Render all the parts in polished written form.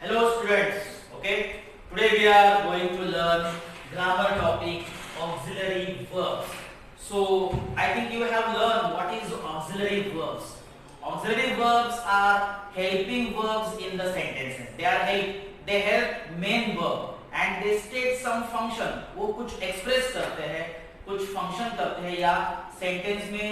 Hello students, okay. Today we are going to learn grammar topic auxiliary verbs. So I think you have learned what is auxiliary verbs. Auxiliary verbs are helping verbs in the sentences. They help main verb and they state some function. वो कुछ express करते हैं, कुछ function करते हैं या sentence में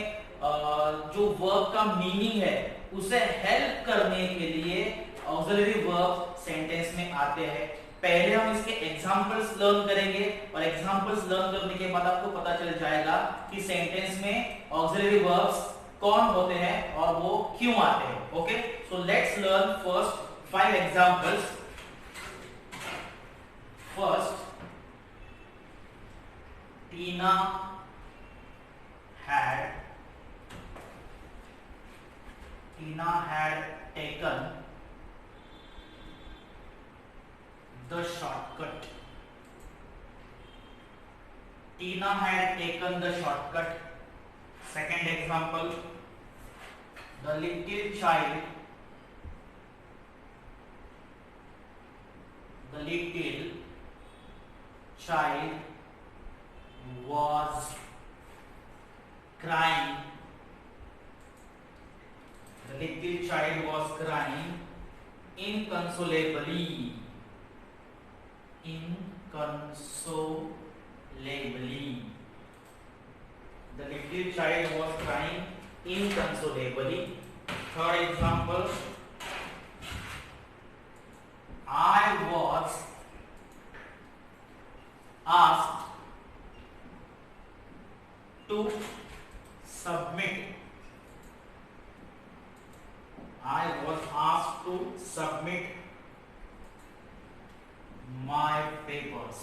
जो verb का meaning है उसे help करने के लिए ऑक्सिलरी वर्ब सेंटेंस में आते हैं। पहले हम इसके एग्जांपल्स लर्न करेंगे और एग्जांपल्स लर्न करने के बाद आपको पता चल जाएगा कि सेंटेंस में ऑक्सिलरी वर्ब्स कौन होते हैं और वो क्यों आते हैं। Okay, so let's learn first 5 examples. First, Tina had taken the shortcut. Tina had taken the shortcut. Second example, the little child was crying. The little child was crying inconsolably. The little child was crying inconsolably. Third example, I was asked to submit. My papers.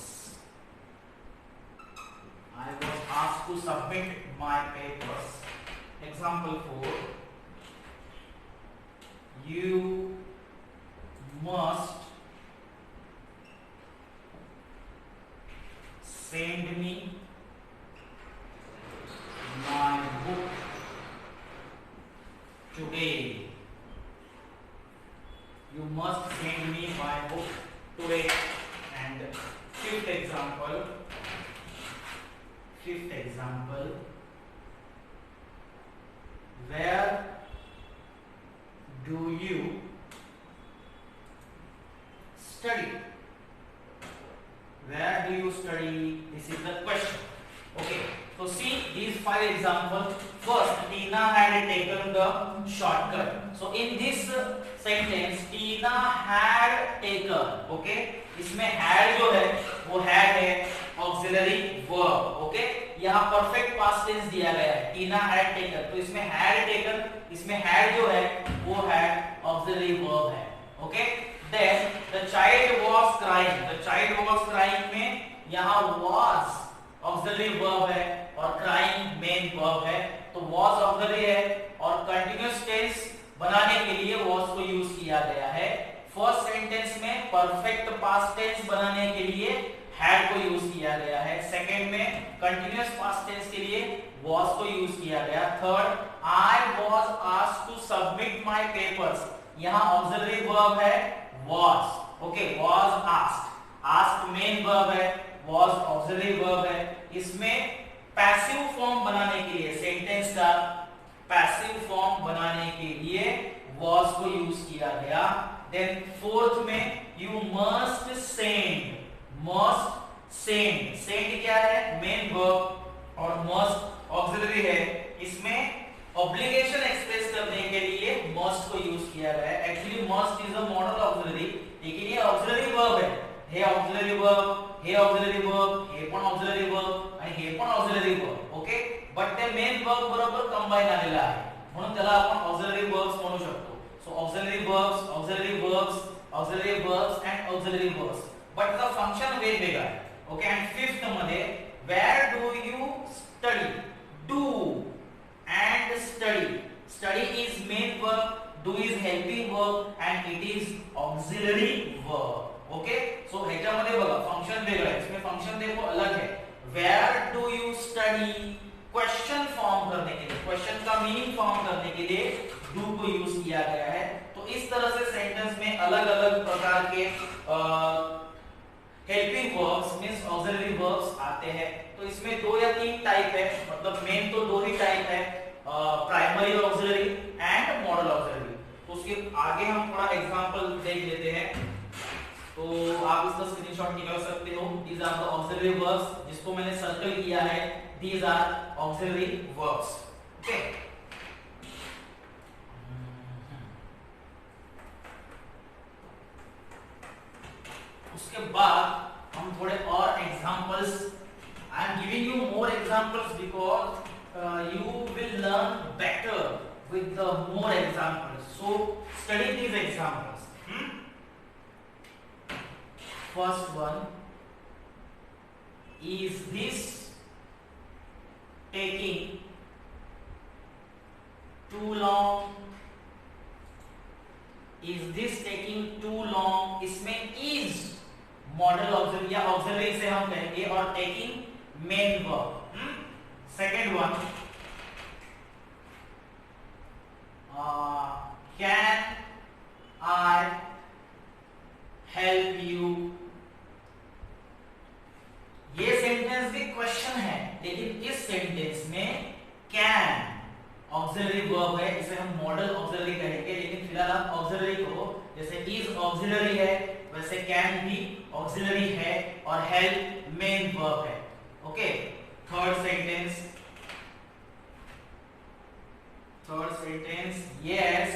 Example 4, you must send me my book today. You must send me my book today. And fifth example, where do you study? Where do you study? This is the question. Okay, so see these 5 examples. First, Tina had taken the shortcut. So in this sentence, Tina had taken. Okay, इसमें had जो है वो had है auxiliary verb. Okay, यहाँ perfect past tense दिया गया है. Tina had taken. तो इसमें had taken, इसमें had जो है वो had auxiliary verb है. Okay, then the child was crying. The child was crying में यहाँ was auxiliary verb है और crying main verb है. तो was auxiliary है और continuous tense बनाने के लिए was को यूज किया गया है. फर्स्ट सेंटेंस में परफेक्ट पास्ट टेंस बनाने के लिए had को यूज किया गया है. सेकंड में कंटिन्यूअस पास्ट टेंस के लिए was को यूज किया गया. Third, I was asked to submit my papers. यहाँ auxiliary verb है was. Okay, was asked. asked main verb है, was auxiliary verb है. इसमें पैसिव फॉर्म बनाने के लिए सेंटेंस का पैसिव फॉर्म बनाने के लिए was को यूज किया गया. देन फोर्थ में you must send क्या है मेन वर्ब और must ऑक्सिलरी है. इसमें ऑब्लिगेशन एक्सप्रेस करने के लिए must को यूज किया गया है. Actually must is a model auxiliary, लेकिन ये ऑक्सिलरी वर्ब है. हे ऑक्सिलरी वर्ब, हे ऑक्सिलरी वर्ब, हे पण ऑक्सिलरी वर्ब आणि हे पण ऑक्सिलरी वर्ब. ओके, बट ते मेन वर्ब बरोबर कंबाईन आलेला आहे म्हणून त्याला आपण ऑक्सिलरी वर्ब्स म्हणू शकतो. So auxiliary verbs and auxiliary verbs, but the function वेगवेगळा आहे. Okay, and fifth मध्ये where do you study? Do and study is main verb, do is helping verb and it is auxiliary verb. Okay, so ह्याच्यामध्ये बघा function वेगळं आहे. इसमें function देखो अलग है. where do you study question form करने के लिए, क्वेश्चन का मीनिंग फॉर्म करने के लिए डू को यूज किया गया है. तो तो इस तरह से सेंटेंस में अलग अलग प्रकार के helping verbs means auxiliary verbs आते हैं। तो इसमें दो या तीन टाइप है, मतलब मेन तो दो ही टाइप है, primary auxiliary and model auxiliary. तो उसके आगे हम थोड़ा एग्जांपल देख लेते हैं। तो आप इसका स्क्रीनशॉट निकाल सकते हो। These are the auxiliary verbs, जिसको मैंने सर्कल किया है, these are auxiliary verbs. Okay, उसके बाद हम थोड़े और examples, I am giving you more examples because you will learn better with the more examples, so study these examples. First one, is this taking too long? Is this taking too long? इसमें is model auxiliary या auxiliary से हम कहेंगे और taking main verb. Second one, can I help you? ये sentence भी question है, लेकिन इस सेंटेंस में can ऑक्सिलरी वर्ब है, इसे हम मॉडल ऑक्सिलरी कहेंगे। लेकिन फिलहाल आप ऑक्सिलरी को, जैसे is ऑक्सिलरी है वैसे can भी ऑक्सिलरी है और help मेन वर्ब है। Okay, third sentence, yes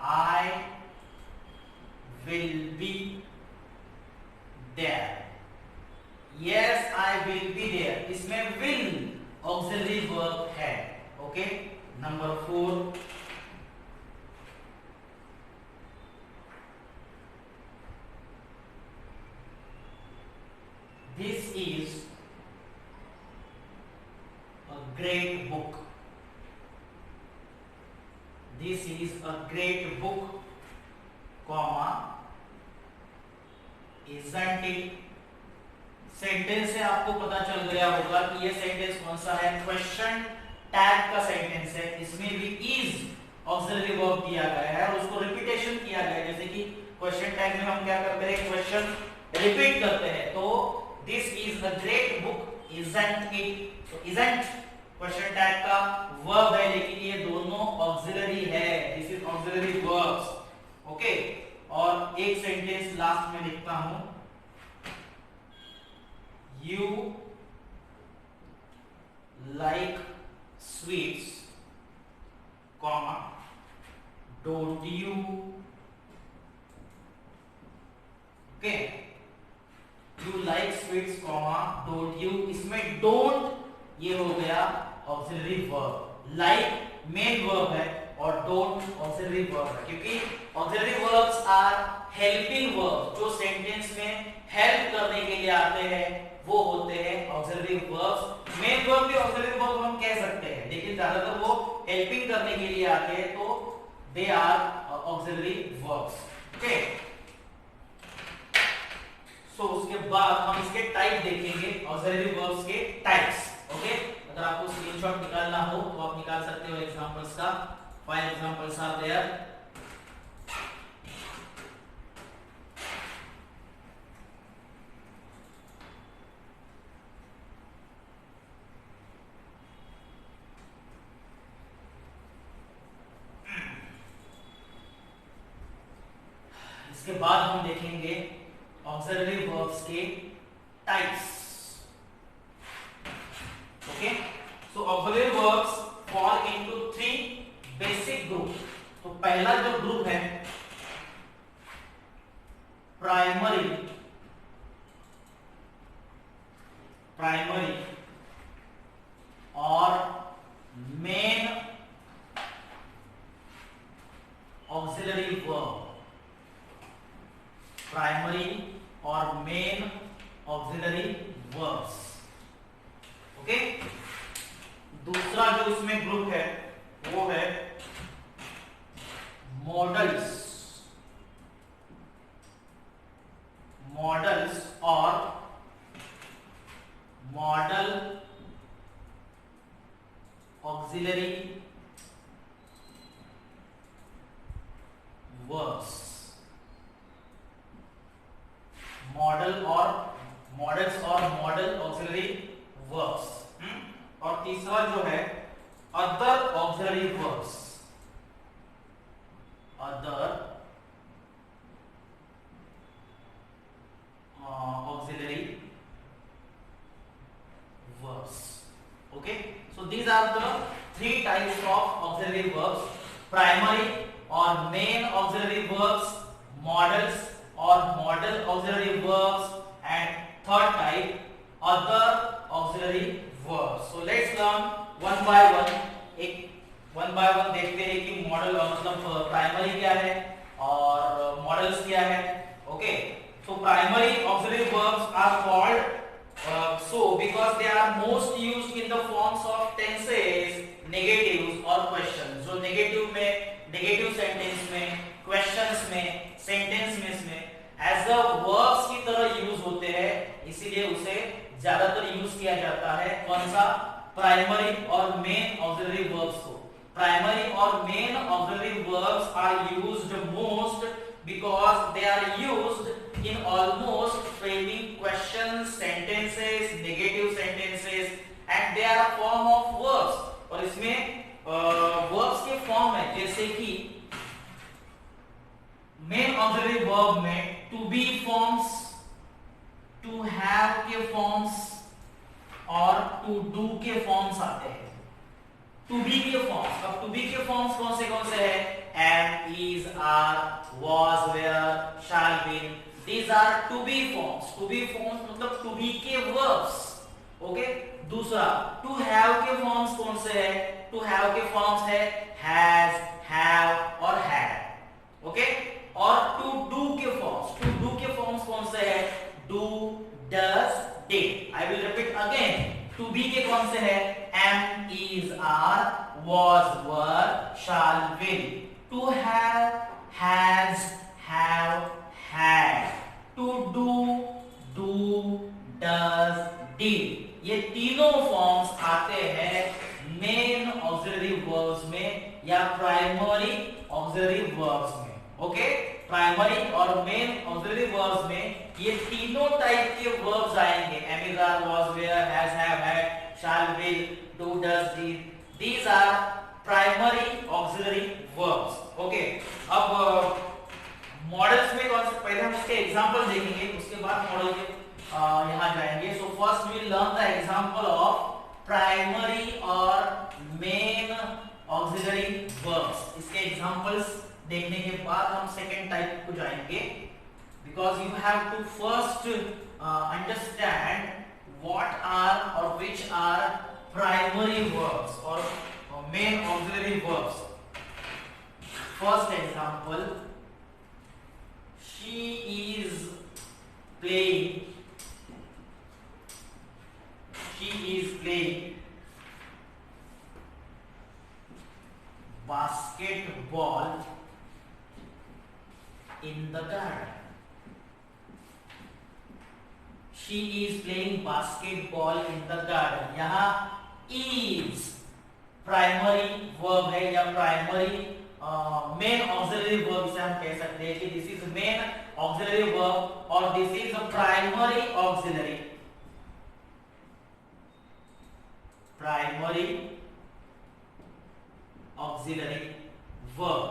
I will be there। yes I will be there, इसमें will ऑक्सिलरी वर्ब है। Okay, number 4, this is a great book। This is a great book, comma, isn't it? Sentence से आपको पता चल गया होगा कि ये सेंटेंस कौन सा है, क्वेश्चन टैग का सेंटेंस है। इसमें भी इज ऑक्सिलरी वर्ब दिया गया है और उसको रिपीटेशन किया गया है। जैसे कि क्वेश्चन टैग में हम क्या करते हैं, क्वेश्चन रिपीट करते हैं। तो this is a great book, isn't it? तो isn't क्वेश्चन टैग का वर्ब है, लेकिन ये दोनों ऑक्सिलरी है। This is auxiliary verbs. Okay, और एक सेंटेंस लास्ट में लिखता हूं, you like sweets, comma, don't you? Okay, you like sweets, comma, don't you? इसमें don't ये हो गया auxiliary verb, like main verb है और don't ऑक्सिलरी वर्ब है, क्योंकि auxiliary verbs are helping verb, जो सेंटेंस में हेल्प करने के लिए आते हैं वो होते हैं ऑक्सिलरी वर्ब्स। मेन वर्ब भी ऑक्सिलरी वर्ब हम कह सकते हैं, लेकिन ज्यादातर वो हेल्पिंग करने के लिए आते हैं, तो they are auxiliary verbs. Okay, so उसके बाद हम इसके टाइप देखेंगे, ऑक्सिलरी वर्ब्स के टाइप्स। ओके, अगर आपको स्क्रीनशॉट निकालना हो तो आप निकाल सकते हो एग्जांपल्स का। 5 एग्जांपल्स आर देयर। इसके बाद हम देखेंगे ऑक्सिलरी वर्ब्स के types. Okay, so auxiliary verbs fall into 3 basic group. तो पहला जो ग्रुप है प्राइमरी और मेन ऑक्सिलरी वर्ब, प्राइमरी और मेन ऑक्सिलरी वर्ब्स। ओके, दूसरा जो इसमें ग्रुप है वो है मॉडल्स और modal auxiliary types of auxiliary verbs: primary or main auxiliary verbs, modals or modal auxiliary verbs, and third type other auxiliary verbs. So let's learn one by one. एक one by one देखते हैं कि model मतलब primary क्या है और models क्या है. Okay, so primary auxiliary verbs are called so because they are most used in the forms of tenses, negatives और questions. जो नेगेटिव में, नेगेटिव सेंटेंस में, क्वेश्चंस में, सेंटेंस में एज अ वर्ब्स की तरह यूज होते हैं, इसीलिए उसे ज्यादातर यूज किया जाता है. कौन सा? प्राइमरी और मेन ऑक्सिलरी वर्ब्स को. प्राइमरी और main auxiliary verbs are used most because they are used in almost framing questions, sentences, negative sentences, and they are a form of verbs. और इसमें verbs के फॉर्म है, जैसे कि main auxiliary verb में to be forms, to have के forms और to do के फॉर्म्स आते हैं. to be के फॉर्म्स, अब to be के फॉर्म्स कौन से है? am, is, are, was, were, shall be. These are to be forms. To be forms मतलब to be के verbs. ओके, दूसरा to have के फॉर्म्स कौन से है? to have के फॉर्म्स है has, have और had. ओके, और to do के फॉर्म्स, to do के फॉर्म्स कौन से है? do, does, did. I will repeat again. to be के कौन से है? am, is, are, was, were, shall, will. to have, has, have, had. to do, does, did. ये तीनों फॉर्म्स आते हैं मेन ऑक्सिलरी वर्ब्स में या प्राइमरी ऑक्सिलरी वर्ब्स में. ओके, प्राइमरी और मेन ऑक्सिलरी वर्ब्स में ये तीनों टाइप के वर्ब्स आएंगे. am, is, are, was, were, has, have, had, shall, will, do, does, did. These are primary auxiliary verbs. Okay, अब मॉडल्स में कौन से? पहले हम इसके एग्जांपल देखेंगे, उसके बाद मॉडल के यहाँ जाएंगे. So first we will learn the example of primary और मेन ऑक्सिलरी वर्ब्स. इसके एग्जांपल्स देखने के बाद हम सेकंड टाइप को जाएंगे, because you have to first understand what are और व्हिच आर प्राइमरी वर्ब्स और main auxiliary verbs. First example, she is playing basketball in the garden. She is playing basketball in the garden. यहाँ is primary verb है या primary main auxiliary verb से हम कह सकते हैं कि this is main auxiliary verb और this is a primary auxiliary verb.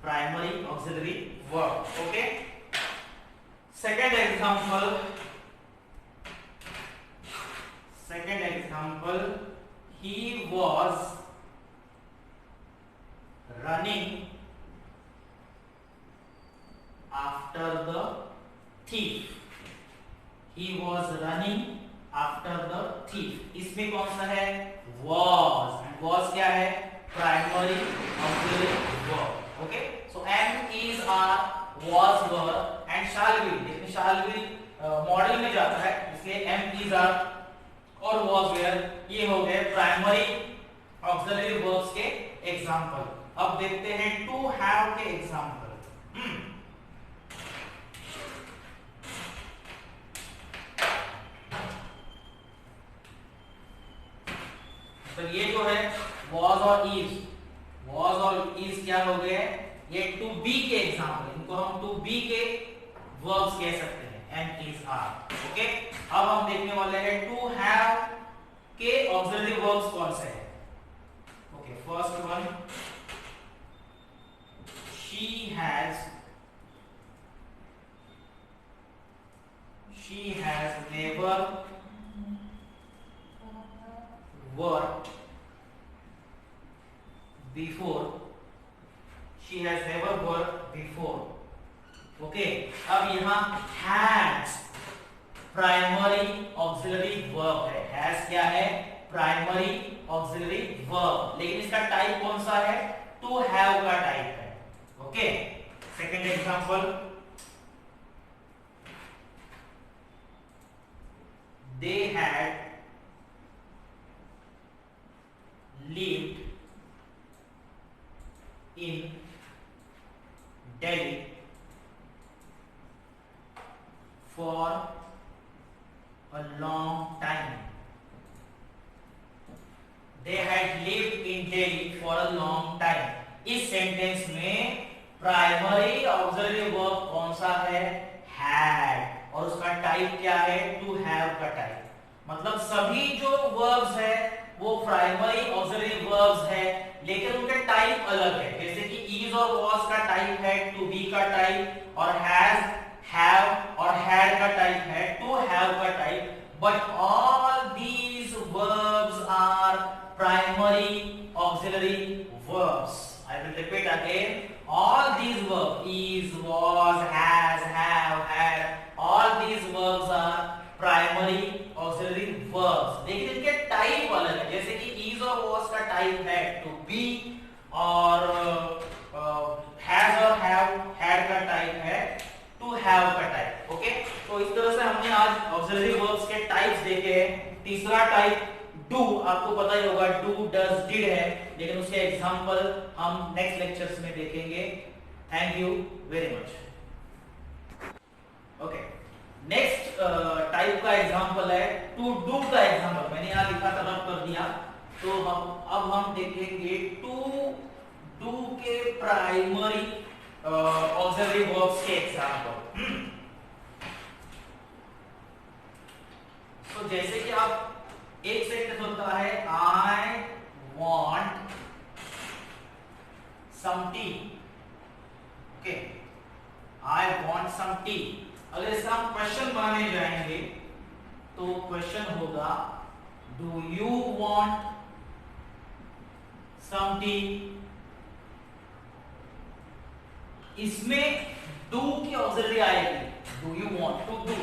Primary auxiliary verb. Okay, second example, he was running after the thief. He was running after the thief. इसमें कौन सा है? was. and was क्या है? Primary auxiliary verb. Okay, so am, is, are, was, were and shall be. इसमें shall be model में जाता है, इसलिए am, is, are और was, were ये हो गए प्राइमरी ऑक्सिलरी वर्ब्स के एग्जांपल. अब देखते हैं टू हैव के एग्जांपल. तो ये जो है was और is क्या हो गए? ये टू बी के एग्जांपल. इनको हम टू बी के वर्ब्स कह सकते हैं, am, is, are. ओके, अब हम देखने वाले हैं टू हैव के ऑक्सिलरी वर्ब्स कौन से हैं. Okay, first one, she has never worked before, she has never worked before. Okay, अब यहाँ has प्राइमरी ऑक्सिलरी वर्ब है. has क्या है? प्राइमरी ऑक्सिलरी वर्ब, लेकिन इसका टाइप कौन सा है? टू हैव का टाइप है. Okay, second example, they had lived in Delhi for a long time. They had lived in Delhi for a long time. इस सेंटेंस में प्राइमरी ऑक्सिलरी वर्ब कौन सा है? had, और उसका टाइप क्या है? टू हैव का टाइप. मतलब सभी जो वर्ब्स है वो प्राइमरी ऑक्सिलरी वर्ब्स है, लेकिन उनके टाइप अलग है. जैसे कि इज और वाज का टाइप है टू बी का टाइप, और हैज, हैव और हैड का टाइप है टू हैव का type. But all these verbs are primary auxiliary verbs. I will repeat again. All these verbs, is, was, has, have, had, all these verbs are primary auxiliary verbs. लेकिन इनके type अलग है. जैसे कि is और was का type है to be, और has और have, had का टाइप है to have का टाइप. ओके, तो इस तरह से हमने आज auxiliary verbs के टाइप्स देखे हैं. तीसरा टाइप डू, आपको पता ही होगा डू, डज, डिड है, लेकिन उसके एग्जांपल हम नेक्स्ट लेक्चर्स में देखेंगे. Thank you very much. Okay, next type का एग्जांपल है टू डू का एग्जांपल. मैंने यहाँ लिखा था, रब कर दिया. तो हम देखेंगे टू डू के प्राइमरी ऑक्सिलरी वर्ब्स के एग्जांपल. तो जैसे कि आप एक सेंटेंस होता है I want some tea. Okay, I want some tea. अगर इसका हम क्वेश्चन बनाने जाएंगे तो क्वेश्चन होगा Do you want some tea? इसमें do की ऑक्सिलरी आएगी. Do you want, to do.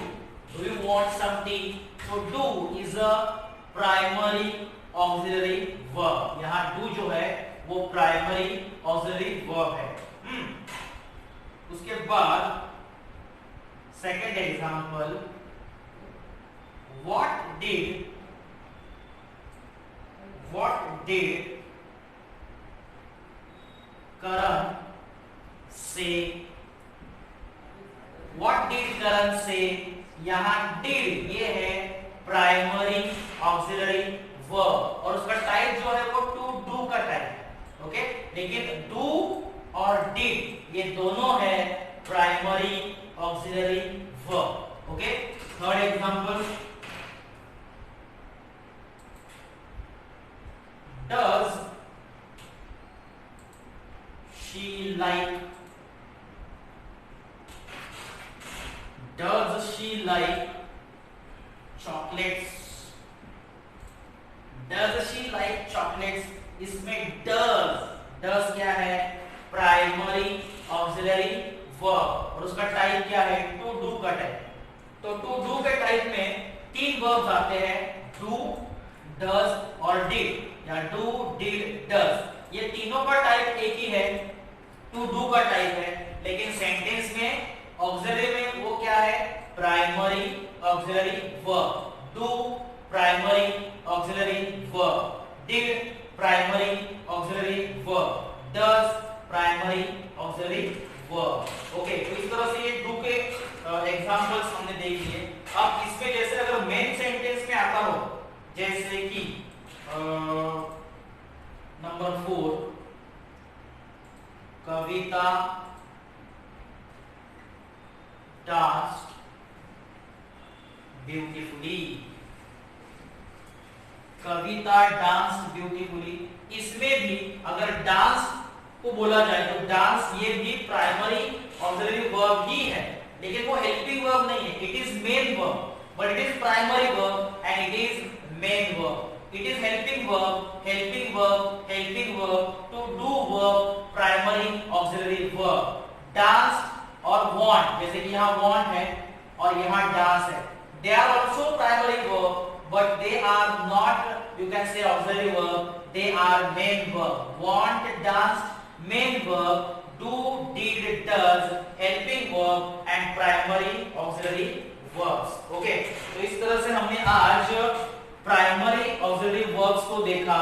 Do you want some tea? So do is a primary auxiliary verb. यहां डू जो है वो प्राइमरी ऑक्सिलरी वर्ब है. उसके बाद सेकंड एग्जांपल, व्हाट डिड करण से. व्हाट डिड करण से, यहां डिड ये है प्राइमरी ऑक्सिलरी वर्ब, और उसका टाइप जो है वो टू डू का टाइप है. ओके, लेकिन डू और डिड ये दोनों है primary auxiliary verb. Okay, third example, does she like chocolates. Does she like chocolates? इसमें does क्या है? प्राइमरी ऑक्सिलरी वर्ब, और उसका टाइप क्या है? टू डू का टाइप. तो टू डू के टाइप में तीन वर्ब्स आते हैं, डू, डज और डिड, या डू, डिड, डज. ये तीनों का टाइप एक ही है, टू डू का टाइप है, लेकिन सेंटेंस में ऑक्सिलरी में वो क्या है? Primary auxiliary verb. Do primary auxiliary verb, did primary auxiliary verb, does primary auxiliary verb. Okay, तो इस तरह से ये डू के एग्जांपल्स हमने देख लिए. अब इसमें जैसे अगर मेन सेंटेंस में आता हो, जैसे कि नंबर 4, कविता danced ब्यूटीफुली. कविता डांस ब्यूटीफुली, इसमें भी अगर डांस को बोला जाए तो डांस ये भी प्राइमरी ऑक्सिलरी वर्ब ही है, लेकिन वो हेल्पिंग वर्ब नहीं है. It is main verb, but it is primary verb and it is main verb. It is helping verb, helping verb, helping verb. To do verb primary auxiliary verb. Dance और want, जैसे कि यहाँ want है और यहाँ dance है, they are also primary verb but they are not, you can say, auxiliary verb, they are main verb. Want, dance, main verb, do, did, does, helping verb and primary auxiliary verbs. Okay, तो इस तरह से हमने आज primary auxiliary verbs को देखा.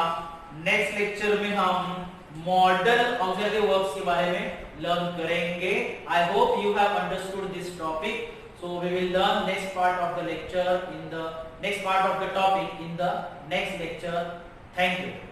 Next lecture में हम मॉडल ऑक्सिलरी वर्ब्स के बारे में लर्न करेंगे. I hope you have understood this topic. So we will learn next part of the lecture in the next part of the topic in the next lecture. Thank you.